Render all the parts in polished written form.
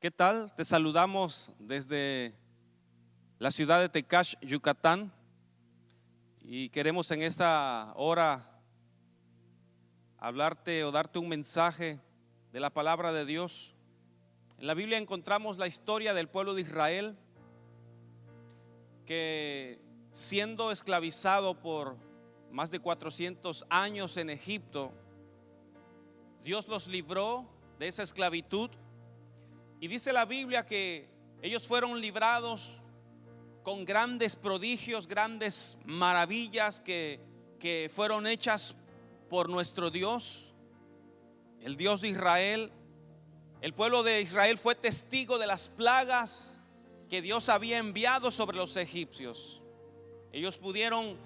¿Qué tal? Te saludamos desde la ciudad de Tecash, Yucatán, y queremos en esta hora hablarte o darte un mensaje de la palabra de Dios. En la Biblia encontramos la historia del pueblo de Israel que, siendo esclavizado por más de 400 años en Egipto, Dios los libró de esa esclavitud. Y dice la Biblia que ellos fueron librados con grandes prodigios, grandes maravillas que fueron hechas por nuestro Dios, el Dios de Israel. El pueblo de Israel fue testigo de las plagas que Dios había enviado sobre los egipcios. Ellos pudieron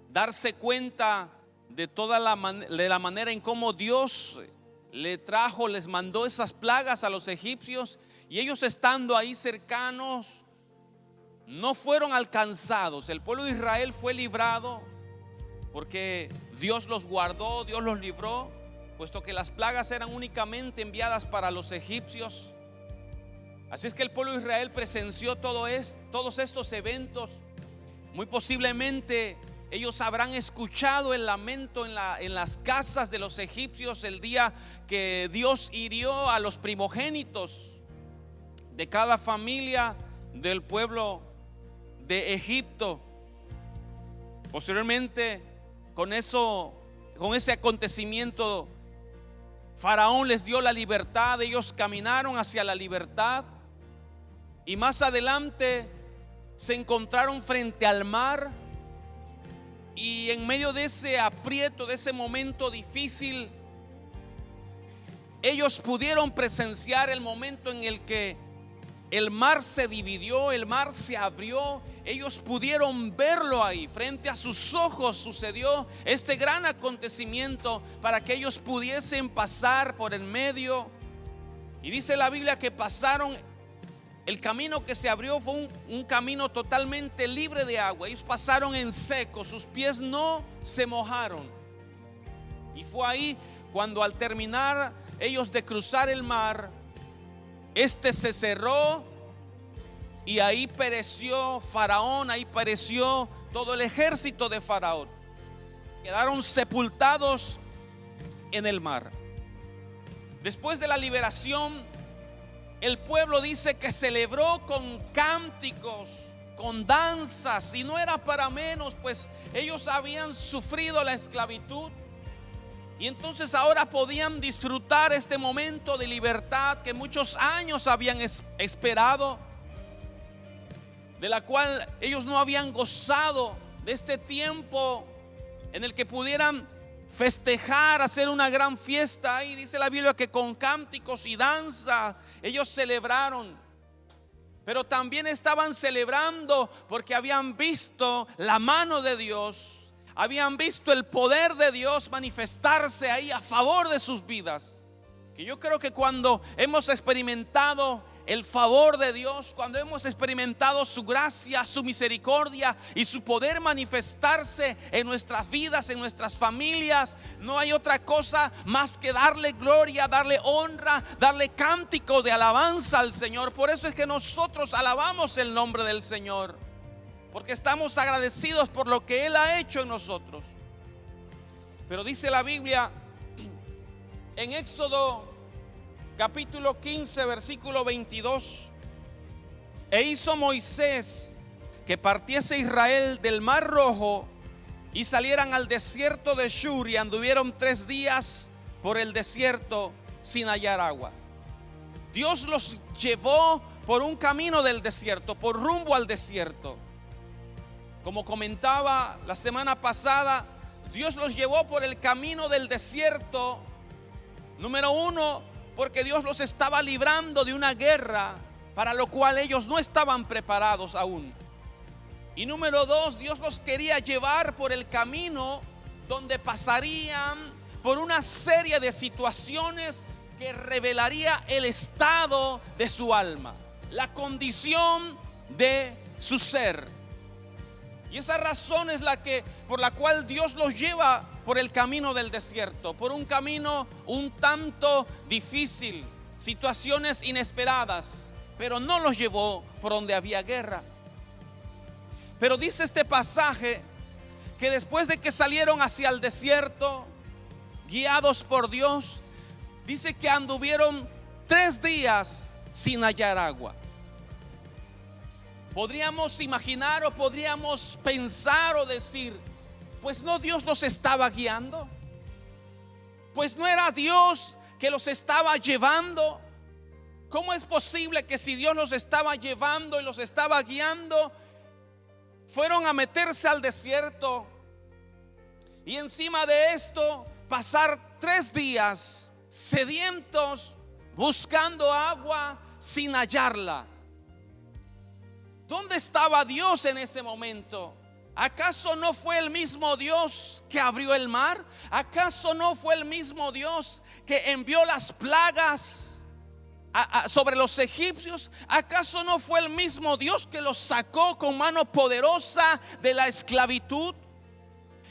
darse cuenta de la manera en cómo Dios les mandó esas plagas a los egipcios, y ellos, estando ahí cercanos, no fueron alcanzados. El pueblo de Israel fue librado porque Dios los guardó, Dios los libró, puesto que las plagas eran únicamente enviadas para los egipcios. Así es que el pueblo de Israel presenció todos estos eventos. Muy posiblemente ellos habrán escuchado el lamento en las casas de los egipcios el día que Dios hirió a los primogénitos de cada familia del pueblo de Egipto. Posteriormente, con ese acontecimiento, Faraón les dio la libertad. Ellos caminaron hacia la libertad, y más adelante se encontraron frente al mar. Y en medio de ese aprieto, de ese momento difícil, ellos pudieron presenciar el momento en el que el mar se dividió, el mar se abrió. Ellos pudieron verlo ahí, frente a sus ojos sucedió este gran acontecimiento para que ellos pudiesen pasar por en medio. Y dice la Biblia que pasaron. El camino que se abrió fue un camino totalmente libre de agua. Ellos pasaron en seco, sus pies no se mojaron. Y fue ahí cuando, al terminar ellos de cruzar el mar, este se cerró, y ahí pereció Faraón, ahí pereció todo el ejército de Faraón. Quedaron sepultados en el mar. Después de la liberación, el pueblo dice que celebró con cánticos, con danzas, y no era para menos, pues ellos habían sufrido la esclavitud, y entonces ahora podían disfrutar este momento de libertad que muchos años habían esperado, de la cual ellos no habían gozado, de este tiempo en el que pudieran festejar, hacer una gran fiesta. Y dice la Biblia que con cánticos y danza ellos celebraron. Pero también estaban celebrando porque habían visto la mano de Dios, habían visto el poder de Dios manifestarse ahí a favor de sus vidas. Que yo creo que cuando hemos experimentado el favor de Dios, cuando hemos experimentado su gracia, su misericordia y su poder manifestarse en nuestras vidas, en nuestras familias, no hay otra cosa más que darle gloria, darle honra, darle cántico de alabanza al Señor. Por eso es que nosotros alabamos el nombre del Señor, porque estamos agradecidos por lo que Él ha hecho en nosotros. Pero dice la Biblia en Éxodo capítulo 15, versículo 22: e hizo Moisés que partiese Israel del mar Rojo, y salieran al desierto de Shur, y anduvieron 3 días por el desierto sin hallar agua. Dios los llevó por un camino del desierto, por rumbo al desierto. Como comentaba la semana pasada, Dios los llevó por el camino del desierto, número 1, porque Dios los estaba librando de una guerra para lo cual ellos no estaban preparados aún. Y número 2, Dios los quería llevar por el camino donde pasarían por una serie de situaciones que revelaría el estado de su alma, la condición de su ser. Y esa razón es por la cual Dios los lleva por el camino del desierto, por un camino un tanto difícil. situaciones inesperadas, pero no los llevó por donde había guerra. Pero dice este pasaje que después de que salieron hacia el desierto, guiados por Dios, dice que anduvieron 3 días sin hallar agua. Podríamos imaginar o podríamos pensar o decir, pues no, Dios los estaba guiando, pues no era Dios que los estaba llevando. ¿Cómo es posible que si Dios los estaba llevando y los estaba guiando, fueron a meterse al desierto y encima de esto pasar 3 días sedientos buscando agua sin hallarla? ¿Dónde estaba Dios en ese momento? ¿Acaso no fue el mismo Dios que abrió el mar? ¿Acaso no fue el mismo Dios que envió las plagas sobre los egipcios? ¿Acaso no fue el mismo Dios que los sacó con mano poderosa de la esclavitud?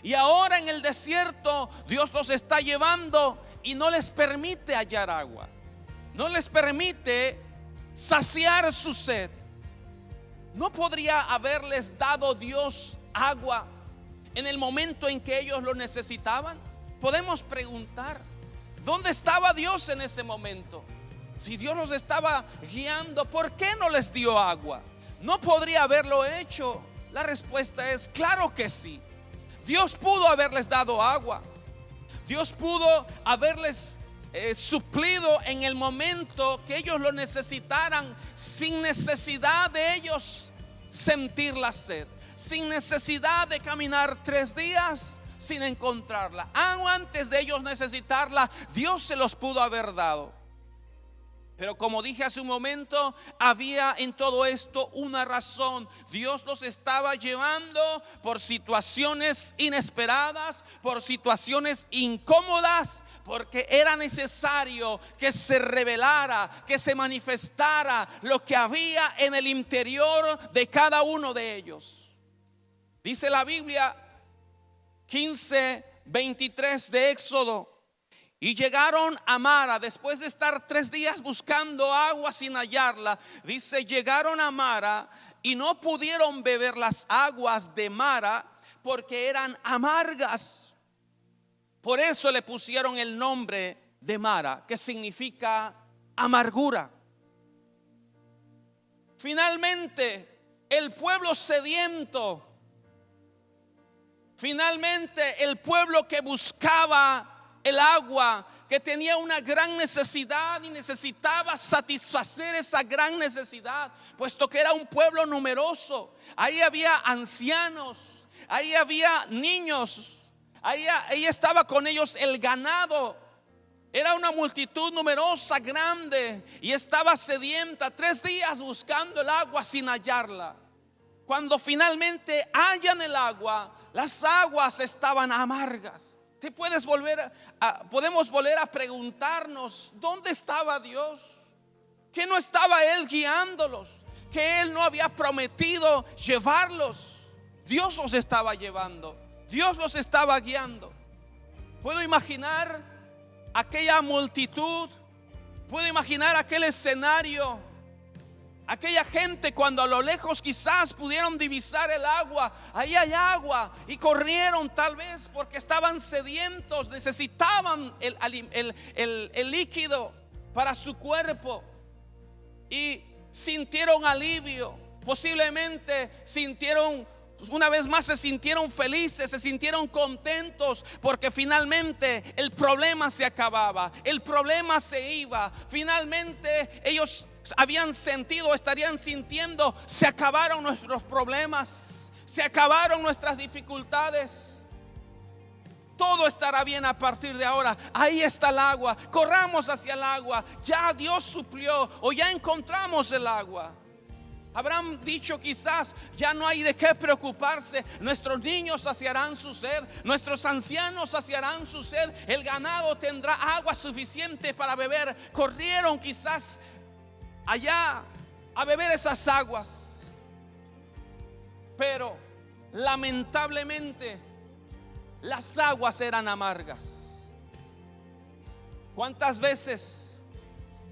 Y ahora en el desierto Dios los está llevando y no les permite hallar agua, no les permite saciar su sed. ¿No podría haberles dado Dios agua en el momento en que ellos lo necesitaban? Podemos preguntar, ¿dónde estaba Dios en ese momento? Si Dios los estaba guiando, ¿por qué no les dio agua? ¿No podría haberlo hecho? La respuesta es claro que sí. Dios pudo haberles dado agua. Dios pudo haberles suplido en el momento que ellos lo necesitaran, sin necesidad de ellos sentir la sed, sin necesidad de caminar 3 días sin encontrarla. Aún antes de ellos necesitarla, Dios se los pudo haber dado. Pero como dije hace un momento, había en todo esto una razón. Dios los estaba llevando por situaciones inesperadas, por situaciones incómodas, porque era necesario que se revelara, que se manifestara lo que había en el interior de cada uno de ellos. Dice la Biblia 15:23 de Éxodo: y llegaron a Mara, después de estar 3 días buscando agua sin hallarla. Dice, llegaron a Mara y no pudieron beber las aguas de Mara porque eran amargas. Por eso le pusieron el nombre de Mara, que significa amargura. Finalmente, el pueblo sediento, finalmente el pueblo que buscaba el agua, que tenía una gran necesidad y necesitaba satisfacer esa gran necesidad, puesto que era un pueblo numeroso. Ahí había ancianos, ahí había niños, ahí estaba con ellos el ganado. Era una multitud numerosa, grande, y estaba sedienta, 3 días buscando el agua sin hallarla. Cuando finalmente hallan el agua, las aguas estaban amargas. Podemos volver a preguntarnos, ¿dónde estaba Dios? ¿Que no estaba Él guiándolos? ¿Que Él no había prometido llevarlos? Dios los estaba llevando, Dios los estaba guiando. Puedo imaginar aquella multitud, puedo imaginar aquel escenario, aquella gente cuando a lo lejos quizás pudieron divisar el agua. Ahí hay agua, y corrieron tal vez porque estaban sedientos, necesitaban el líquido para su cuerpo, y sintieron alivio. Posiblemente sintieron, una vez más, se sintieron felices, se sintieron contentos, porque finalmente el problema se acababa, el problema se iba. Finalmente ellos habían sentido, estarían sintiendo, se acabaron nuestros problemas, se acabaron nuestras dificultades. Todo estará bien a partir de ahora. Ahí está el agua, corramos hacia el agua. Ya Dios suplió, o ya encontramos el agua. Habrán dicho quizás, ya no hay de qué preocuparse. Nuestros niños saciarán su sed, nuestros ancianos saciarán su sed, el ganado tendrá agua suficiente para beber. Corrieron quizás allá a beber esas aguas, pero lamentablemente las aguas eran amargas. ¿Cuántas veces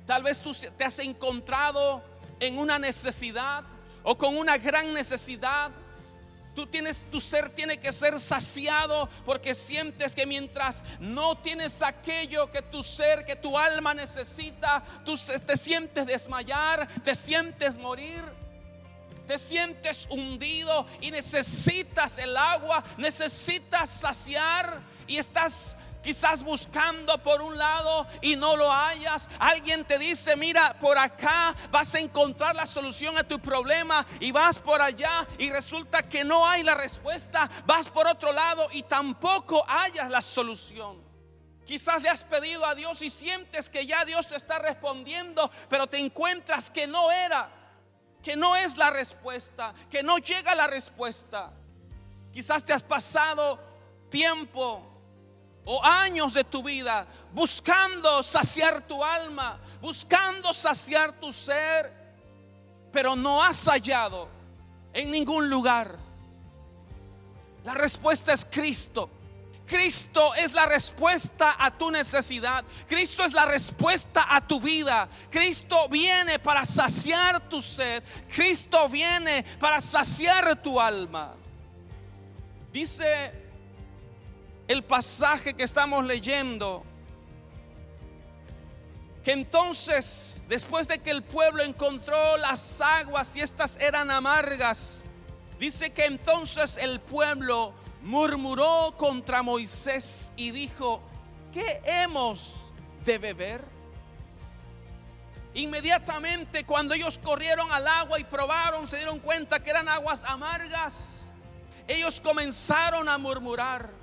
Tal vez tú te has encontrado en una necesidad o con una gran necesidad. Tu ser tiene que ser saciado, porque sientes que mientras no tienes aquello que tu ser, que tu alma necesita, tú te sientes desmayar, te sientes morir, te sientes hundido y necesitas el agua, necesitas saciar, y estás quizás buscando por un lado y no lo hallas. Alguien te dice: mira, por acá vas a encontrar la solución a tu problema, y vas por allá y resulta que no hay la respuesta. Vas por otro lado y tampoco hallas la solución. Quizás le has pedido a Dios y sientes que ya Dios te está respondiendo, pero te encuentras que no es la respuesta, que no llega la respuesta. Quizás te has pasado tiempo o años de tu vida buscando saciar tu alma, buscando saciar tu ser, pero no has hallado en ningún lugar. La respuesta es Cristo. Cristo es la respuesta a tu necesidad. Cristo es la respuesta a tu vida. Cristo viene para saciar tu sed. Cristo viene para saciar tu alma. Dice el pasaje que estamos leyendo que entonces, después de que el pueblo encontró las aguas y estas eran amargas, dice que entonces el pueblo murmuró contra Moisés y dijo: ¿qué hemos de beber? Inmediatamente, cuando ellos corrieron al agua y probaron, se dieron cuenta que eran aguas amargas. Ellos comenzaron a murmurar.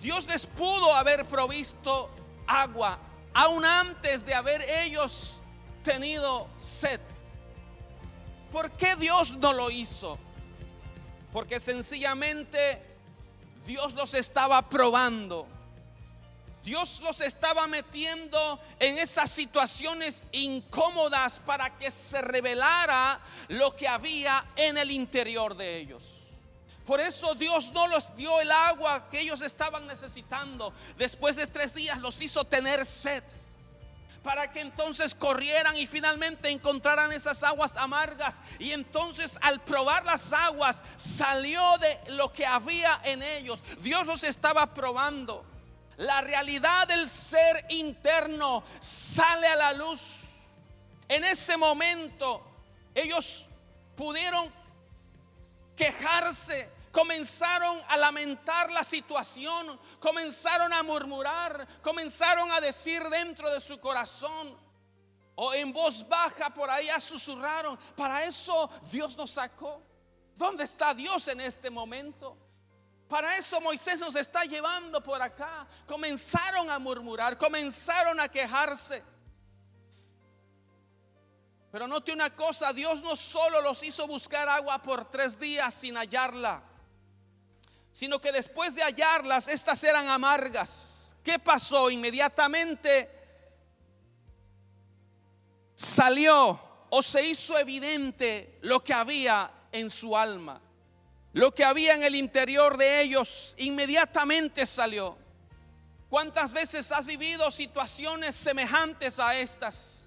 Dios les pudo haber provisto agua aún antes de haber ellos tenido sed. ¿Por qué Dios no lo hizo? Porque sencillamente Dios los estaba probando. Dios los estaba metiendo en esas situaciones incómodas para que se revelara lo que había en el interior de ellos. Por eso Dios no les dio el agua que ellos estaban necesitando. Después de 3 días los hizo tener sed, para que entonces corrieran y finalmente encontraran esas aguas amargas. Y entonces, al probar las aguas, salió de lo que había en ellos. Dios los estaba probando. La realidad del ser interno sale a la luz. En ese momento ellos pudieron quejarse, comenzaron a lamentar la situación, comenzaron a murmurar, comenzaron a decir dentro de su corazón, o en voz baja por ahí susurraron: para eso Dios nos sacó. ¿Dónde está Dios en este momento? Para eso Moisés nos está llevando por acá. Comenzaron a murmurar, comenzaron a quejarse. Pero note una cosa: Dios no solo los hizo buscar agua por 3 días sin hallarla, sino que después de hallarlas, estas eran amargas. ¿Qué pasó? Inmediatamente salió o se hizo evidente lo que había en su alma, lo que había en el interior de ellos. Inmediatamente salió. ¿Cuántas veces has vivido situaciones semejantes a estas?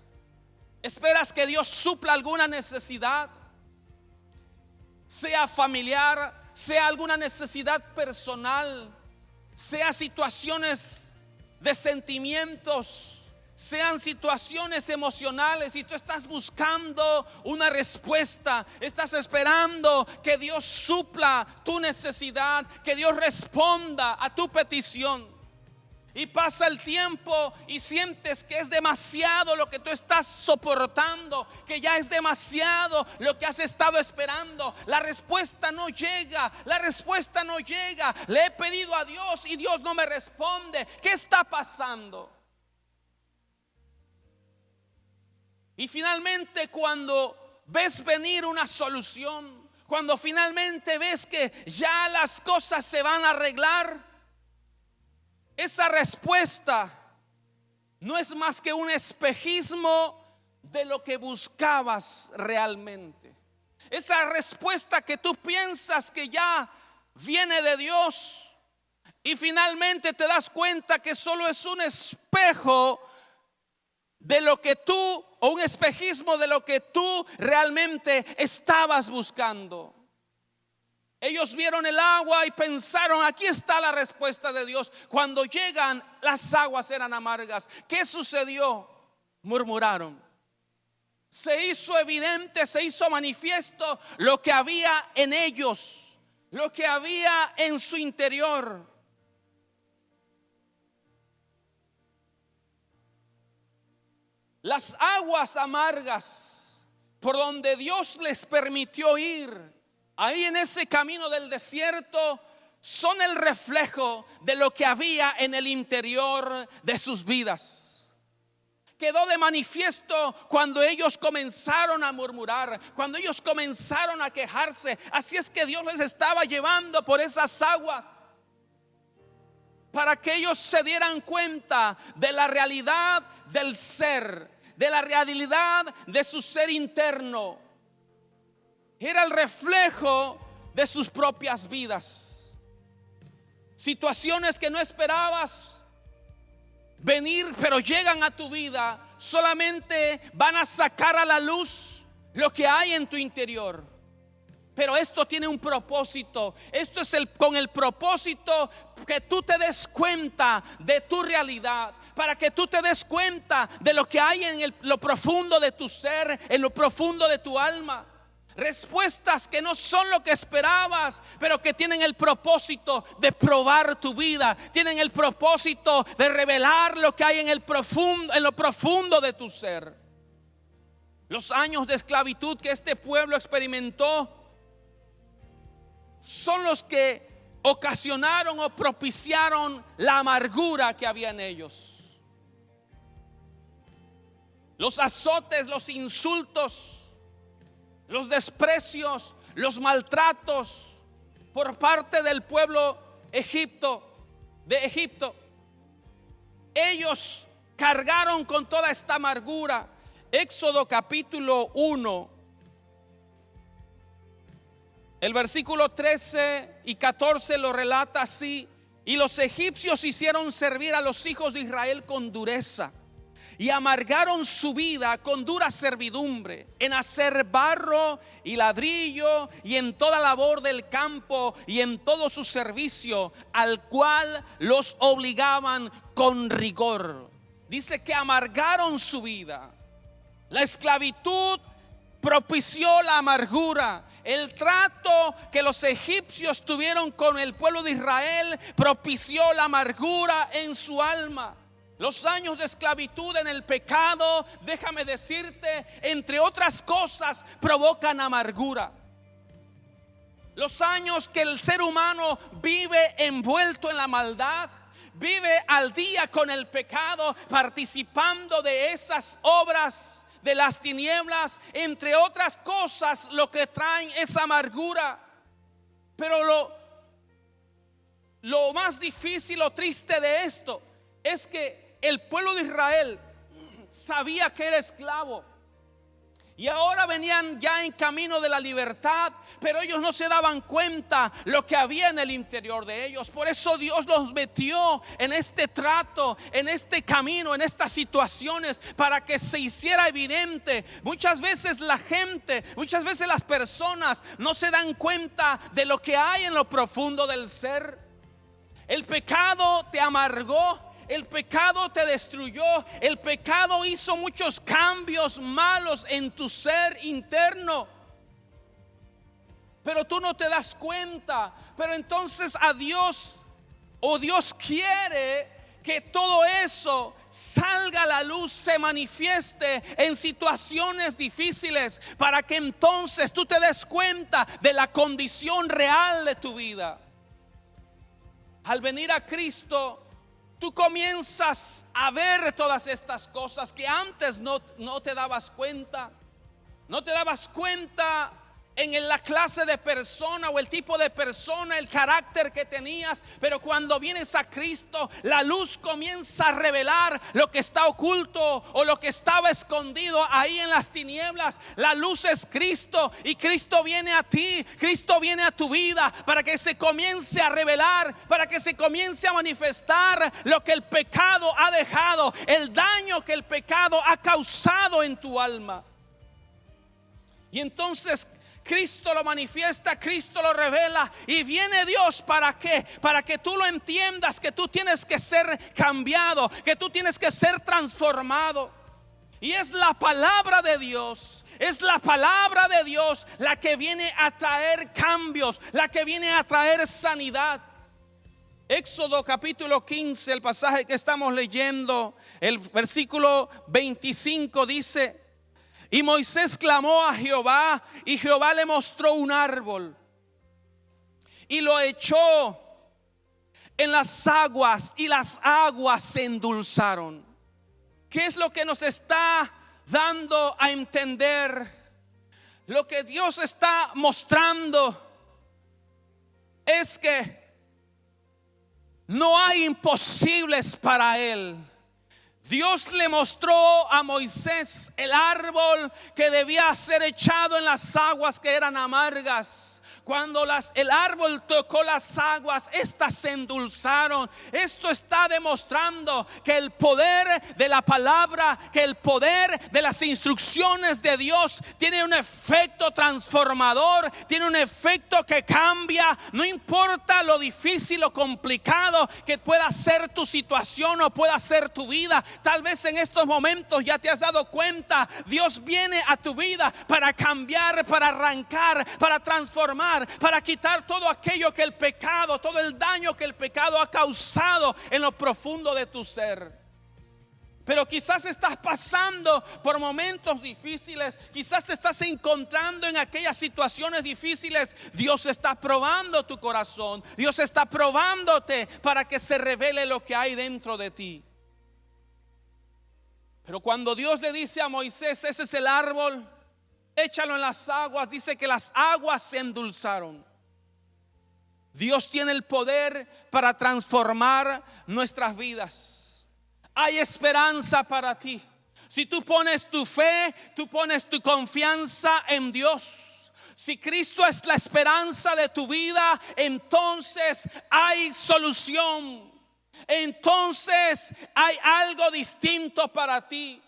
Esperas que Dios supla alguna necesidad, sea familiar, sea alguna necesidad personal, sea situaciones de sentimientos, sean situaciones emocionales, y tú estás buscando una respuesta, estás esperando que Dios supla tu necesidad, que Dios responda a tu petición. Y pasa el tiempo y sientes que es demasiado lo que tú estás soportando, que ya es demasiado lo que has estado esperando. La respuesta no llega, la respuesta no llega. Le he pedido a Dios y Dios no me responde. ¿Qué está pasando? Y finalmente, cuando ves venir una solución, cuando finalmente ves que ya las cosas se van a arreglar, esa respuesta no es más que un espejismo de lo que buscabas realmente. Esa respuesta que tú piensas que ya viene de Dios, y finalmente te das cuenta que solo es un espejo de lo que tú, o un espejismo de lo que tú realmente estabas buscando. Ellos vieron el agua y pensaron, aquí está la respuesta de Dios. Cuando llegan, las aguas eran amargas. ¿Qué sucedió? Murmuraron. Se hizo evidente, se hizo manifiesto lo que había en ellos, lo que había en su interior. Las aguas amargas por donde Dios les permitió ir, ahí en ese camino del desierto, son el reflejo de lo que había en el interior de sus vidas. Quedó de manifiesto cuando ellos comenzaron a murmurar, cuando ellos comenzaron a quejarse. Así es que Dios les estaba llevando por esas aguas para que ellos se dieran cuenta de la realidad del ser, de la realidad de su ser interno. Era el reflejo de sus propias vidas. Situaciones que no esperabas venir, pero llegan a tu vida, solamente van a sacar a la luz lo que hay en tu interior. Pero esto tiene un propósito. Esto es con el propósito que tú te des cuenta de tu realidad, para que tú te des cuenta de lo que hay en lo profundo de tu ser, en lo profundo de tu alma. Respuestas que no son lo que esperabas, pero que tienen el propósito de probar tu vida, tienen el propósito de revelar lo que hay en lo profundo de tu ser. Los años de esclavitud que este pueblo experimentó son los que ocasionaron o propiciaron la amargura que había en ellos. Los azotes, los insultos, los desprecios, los maltratos por parte del pueblo de Egipto. Ellos cargaron con toda esta amargura. Éxodo capítulo 1, el versículo 13 y 14 lo relata así: y los egipcios hicieron servir a los hijos de Israel con dureza, y amargaron su vida con dura servidumbre, en hacer barro y ladrillo, y en toda labor del campo, y en todo su servicio, al cual los obligaban con rigor. Dice que amargaron su vida. La esclavitud propició la amargura. El trato que los egipcios tuvieron con el pueblo de Israel propició la amargura en su alma. Los años de esclavitud en el pecado, déjame decirte, entre otras cosas, provocan amargura. Los años que el ser humano vive envuelto en la maldad, vive al día con el pecado, participando de esas obras de las tinieblas, entre otras cosas, lo que traen es amargura. Pero lo más difícil o triste de esto es que el pueblo de Israel sabía que era esclavo, y ahora venían ya en camino de la libertad, pero ellos no se daban cuenta lo que había en el interior de ellos. Por eso Dios los metió en este trato, en este camino, en estas situaciones, para que se hiciera evidente. Muchas veces la gente, muchas veces las personas no se dan cuenta de lo que hay en lo profundo del ser. El pecado te amargó, el pecado te destruyó, el pecado hizo muchos cambios malos en tu ser interno, pero tú no te das cuenta. Pero entonces Dios quiere que todo eso salga a la luz, se manifieste en situaciones difíciles, para que entonces tú te des cuenta de la condición real de tu vida. Al venir a Cristo, tú comienzas a ver todas estas cosas que antes no te dabas cuenta. No te dabas cuenta en la clase de persona o el tipo de persona, el carácter que tenías, pero cuando vienes a Cristo, la luz comienza a revelar lo que está oculto o lo que estaba escondido ahí en las tinieblas. La luz es Cristo y Cristo viene a ti, Cristo viene a tu vida para que se comience a revelar, para que se comience a manifestar lo que el pecado ha dejado, el daño que el pecado ha causado en tu alma. Y entonces Cristo lo manifiesta, Cristo lo revela y viene Dios ¿para qué? Para que tú lo entiendas, que tú tienes que ser cambiado, que tú tienes que ser transformado. Y es la palabra de Dios, es la palabra de Dios la que viene a traer cambios, la que viene a traer sanidad. Éxodo capítulo 15, el pasaje que estamos leyendo, el versículo 25 dice: y Moisés clamó a Jehová y Jehová le mostró un árbol y lo echó en las aguas y las aguas se endulzaron. ¿Qué es lo que nos está dando a entender? Lo que Dios está mostrando es que no hay imposibles para Él. Dios le mostró a Moisés el árbol que debía ser echado en las aguas que eran amargas. Cuando el árbol tocó las aguas, estas se endulzaron. Esto está demostrando que el poder de la palabra, que el poder de las instrucciones de Dios tiene un efecto transformador, tiene un efecto que cambia. No importa lo difícil o complicado que pueda ser tu situación o pueda ser tu vida. Tal vez en estos momentos ya te has dado cuenta, Dios viene a tu vida para cambiar, para arrancar, para transformar, para quitar todo aquello que el pecado, todo el daño que el pecado ha causado en lo profundo de tu ser. Pero quizás estás pasando por momentos difíciles, quizás te estás encontrando en aquellas situaciones difíciles. Dios está probando tu corazón, Dios está probándote para que se revele lo que hay dentro de ti. Pero cuando Dios le dice a Moisés: ese es el árbol, échalo en las aguas, dice que las aguas se endulzaron. Dios tiene el poder para transformar nuestras vidas. Hay esperanza para ti. Si tú pones tu fe, tú pones tu confianza en Dios. Si Cristo es la esperanza de tu vida, entonces hay solución. Entonces hay algo distinto para ti.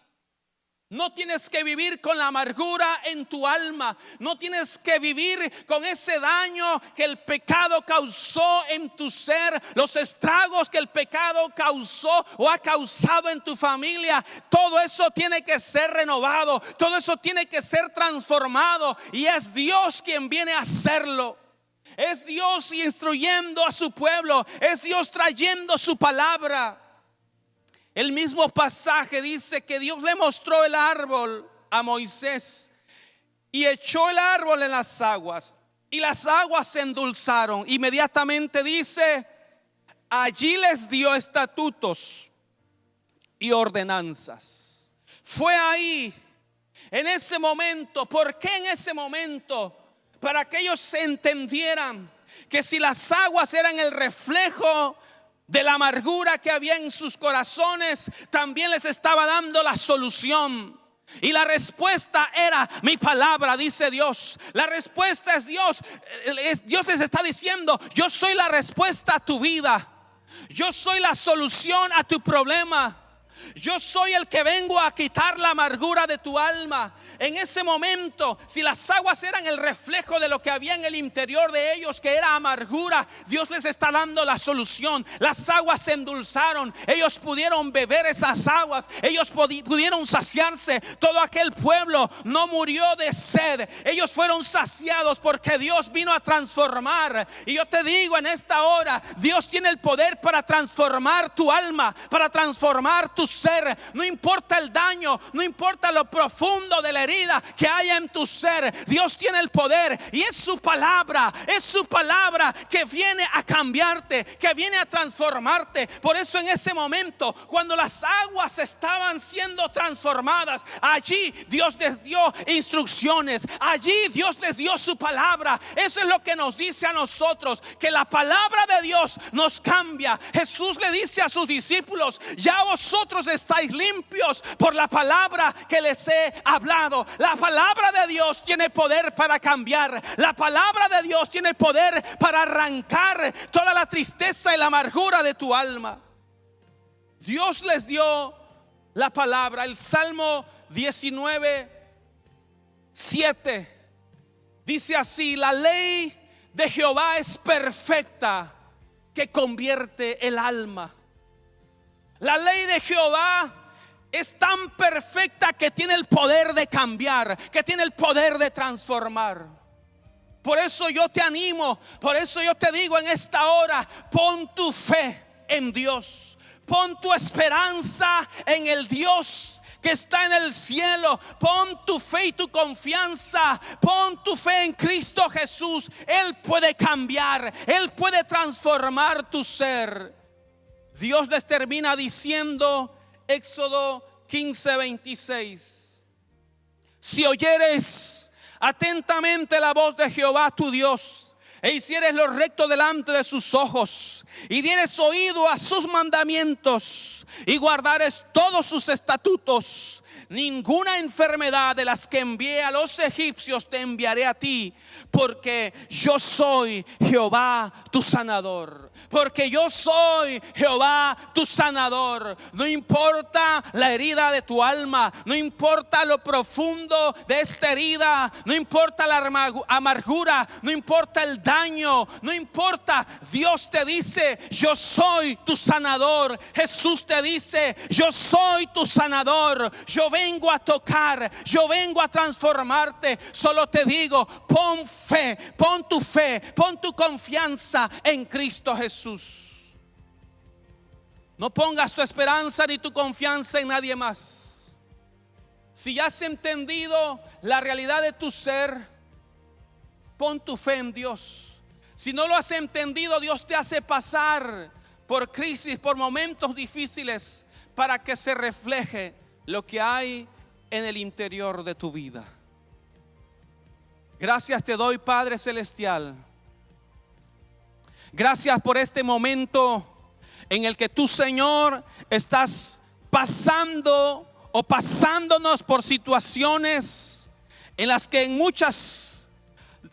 No tienes que vivir con la amargura en tu alma. No tienes que vivir con ese daño que el pecado causó en tu ser, los estragos que el pecado causó o ha causado en tu familia. Todo eso tiene que ser renovado, todo eso tiene que ser transformado, y es Dios quien viene a hacerlo. Es Dios instruyendo a su pueblo, es Dios trayendo su palabra. El mismo pasaje dice que Dios le mostró el árbol a Moisés y echó el árbol en las aguas y las aguas se endulzaron. Inmediatamente dice: allí les dio estatutos y ordenanzas. Fue ahí, en ese momento. ¿Por qué en ese momento? Para que ellos se entendieran que si las aguas eran el reflejo de la amargura que había en sus corazones, también les estaba dando la solución. Y la respuesta era mi palabra, dice Dios. La respuesta es Dios. Dios les está diciendo: yo soy la respuesta a tu vida. Yo soy la solución a tu problema. Yo soy el que vengo a quitar la amargura de tu alma. En ese momento, si las aguas eran el reflejo de lo que había en el interior de ellos, que era amargura, Dios les está dando la solución. Las aguas se endulzaron. Ellos pudieron beber esas aguas. Ellos pudieron saciarse. Todo aquel pueblo no murió de sed. Ellos fueron saciados porque Dios vino a transformar. Y yo te digo en esta hora, Dios tiene el poder para transformar tu alma, para transformar tu tu ser, no importa el daño, no importa lo profundo de la herida que haya en tu ser, Dios tiene el poder y es su palabra que viene a cambiarte, que viene a transformarte. Por eso en ese momento, cuando las aguas estaban siendo transformadas, allí Dios les dio instrucciones, allí Dios les dio su palabra. Eso es lo que nos dice a nosotros, que la palabra de Dios nos cambia. Jesús le dice a sus discípulos: ya vosotros estáis limpios por la palabra que les he hablado. La palabra de Dios tiene poder para cambiar. La palabra de Dios tiene poder para arrancar toda la tristeza y la amargura de tu alma. Dios les dio la palabra. El Salmo 19:7 dice así: la ley de Jehová es perfecta, que convierte el alma. La ley de Jehová es tan perfecta que tiene el poder de cambiar, que tiene el poder de transformar. Por eso yo te animo, por eso yo te digo en esta hora: pon tu fe en Dios, pon tu esperanza en el Dios que está en el cielo. Pon tu fe y tu confianza, pon tu fe en Cristo Jesús. Él puede cambiar, Él puede transformar tu ser. Dios les termina diciendo, Éxodo 15:26: si oyeres atentamente la voz de Jehová tu Dios, e hicieres lo recto delante de sus ojos, y dieres oído a sus mandamientos, y guardares todos sus estatutos, ninguna enfermedad de las que envié a los egipcios te enviaré a ti, porque yo soy Jehová tu sanador. Porque yo soy Jehová tu sanador. No importa la herida de tu alma, no importa lo profundo de esta herida, no importa la amargura, no importa el daño, no importa. Dios te dice: yo soy tu sanador. Jesús te dice: yo soy tu sanador. Yo vengo a tocar, yo vengo a transformarte. Solo te digo: pon fe, pon tu fe, pon tu confianza en Cristo Jesús. No pongas tu esperanza ni tu confianza en nadie más. Si ya has entendido la realidad de tu ser, pon tu fe en Dios. Si no lo has entendido, Dios te hace pasar por crisis, por momentos difíciles, para que se refleje lo que hay en el interior de tu vida. Gracias te doy, Padre Celestial. Gracias por este momento en el que tú, Señor, estás pasando o pasándonos por situaciones en las que en muchos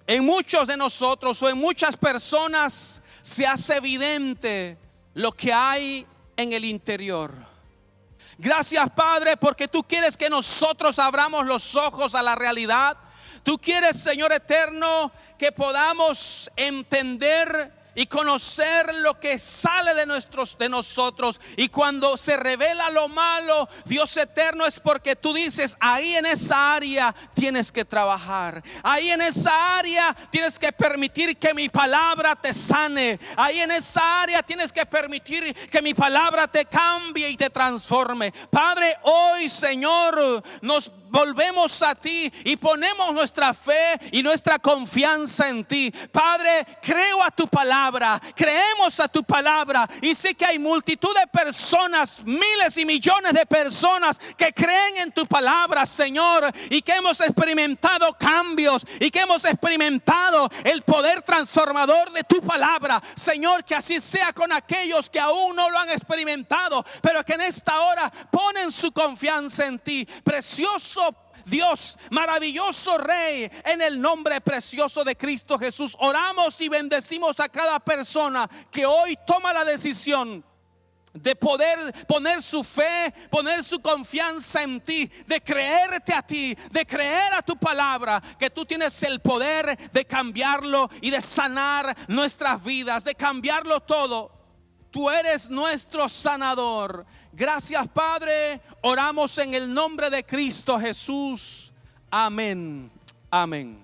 de nosotros o en muchas personas se hace evidente lo que hay en el interior. Gracias, Padre, porque tú quieres que nosotros abramos los ojos a la realidad. Tú quieres, Señor eterno, que podamos entender y conocer lo que sale de nosotros. Y cuando se revela lo malo, Dios eterno, es porque tú dices: ahí en esa área tienes que trabajar, ahí en esa área tienes que permitir que mi palabra te sane, ahí en esa área tienes que permitir que mi palabra te cambie y te transforme. Padre, hoy, Señor, nos volvemos a ti y ponemos nuestra fe y nuestra confianza en ti. Padre, creo a tu palabra, creemos a tu palabra, y sé que hay multitud de personas, miles y millones de personas que creen en tu palabra, Señor, y que hemos experimentado cambios y que hemos experimentado el poder transformador de tu palabra. Señor, que así sea con aquellos que aún no lo han experimentado, pero que en esta hora ponen su confianza en ti. Precioso Dios, maravilloso Rey, en el nombre precioso de Cristo Jesús, oramos y bendecimos a cada persona que hoy toma la decisión de poder poner su fe, poner su confianza en ti, de creerte a ti, de creer a tu palabra, que tú tienes el poder de cambiarlo y de sanar nuestras vidas, de cambiarlo todo. Tú eres nuestro sanador. Gracias, Padre. Oramos en el nombre de Cristo Jesús. Amén. Amén.